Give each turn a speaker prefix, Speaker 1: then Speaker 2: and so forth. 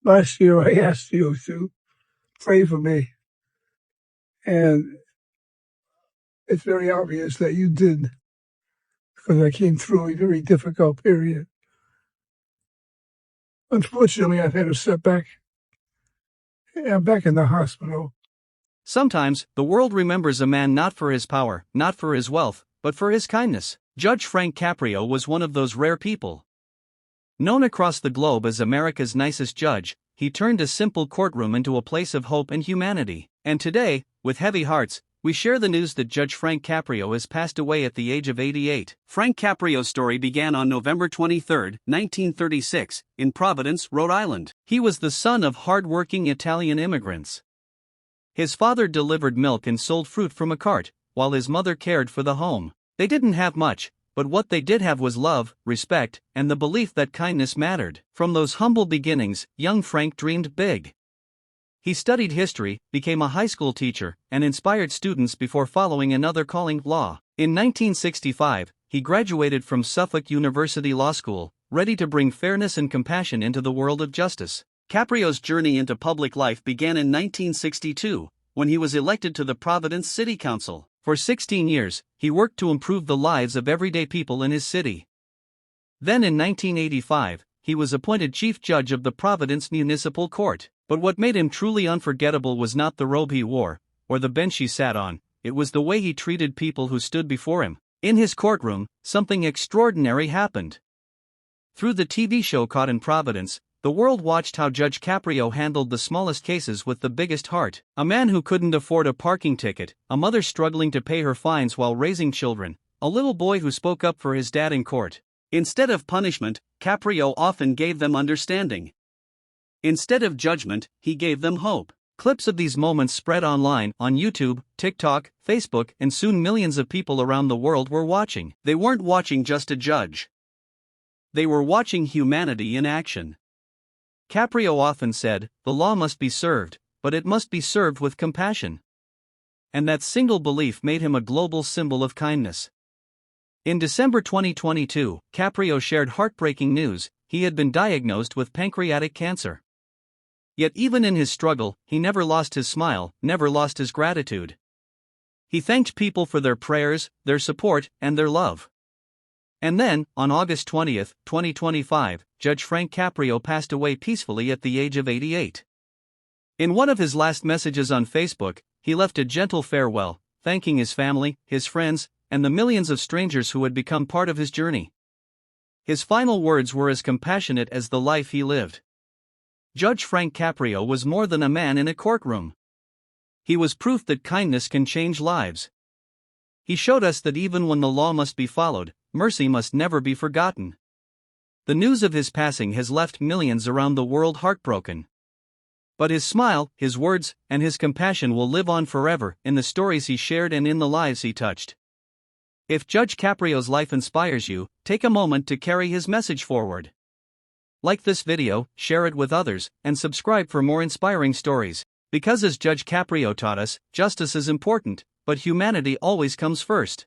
Speaker 1: Last year, I asked you to pray for me, and it's very obvious that you did, because I came through a very difficult period. Unfortunately, I've had a setback. I'm back in the hospital.
Speaker 2: Sometimes, the world remembers a man not for his power, not for his wealth, but for his kindness. Judge Frank Caprio was one of those rare people. Known across the globe as America's nicest judge, he turned a simple courtroom into a place of hope and humanity. And today, with heavy hearts, we share the news that Judge Frank Caprio has passed away at the age of 88. Frank Caprio's story began on November 23, 1936, in Providence, Rhode Island. He was the son of hard-working Italian immigrants. His father delivered milk and sold fruit from a cart, while his mother cared for the home. They didn't have much, but what they did have was love, respect, and the belief that kindness mattered. From those humble beginnings, young Frank dreamed big. He studied history, became a high school teacher, and inspired students before following another calling, law. In 1965, he graduated from Suffolk University Law School, ready to bring fairness and compassion into the world of justice. Caprio's journey into public life began in 1962, when he was elected to the Providence City Council. For 16 years, he worked to improve the lives of everyday people in his city. Then in 1985, he was appointed Chief Judge of the Providence Municipal Court. But what made him truly unforgettable was not the robe he wore, or the bench he sat on, it was the way he treated people who stood before him. In his courtroom, something extraordinary happened. Through the TV show Caught in Providence, the world watched how Judge Caprio handled the smallest cases with the biggest heart. A man who couldn't afford a parking ticket, a mother struggling to pay her fines while raising children, a little boy who spoke up for his dad in court. Instead of punishment, Caprio often gave them understanding. Instead of judgment, he gave them hope. Clips of these moments spread online, on YouTube, TikTok, Facebook, and soon millions of people around the world were watching. They weren't watching just a judge. They were watching humanity in action. Caprio often said, "The law must be served, but it must be served with compassion." And that single belief made him a global symbol of kindness. In December 2022, Caprio shared heartbreaking news: he had been diagnosed with pancreatic cancer. Yet even in his struggle, he never lost his smile, never lost his gratitude. He thanked people for their prayers, their support, and their love. And then, on August 20, 2025, Judge Frank Caprio passed away peacefully at the age of 88. In one of his last messages on Facebook, he left a gentle farewell, thanking his family, his friends, and the millions of strangers who had become part of his journey. His final words were as compassionate as the life he lived. Judge Frank Caprio was more than a man in a courtroom. He was proof that kindness can change lives. He showed us that even when the law must be followed, mercy must never be forgotten. The news of his passing has left millions around the world heartbroken. But his smile, his words, and his compassion will live on forever in the stories he shared and in the lives he touched. If Judge Caprio's life inspires you, take a moment to carry his message forward. Like this video, share it with others, and subscribe for more inspiring stories. Because as Judge Caprio taught us, justice is important, but humanity always comes first.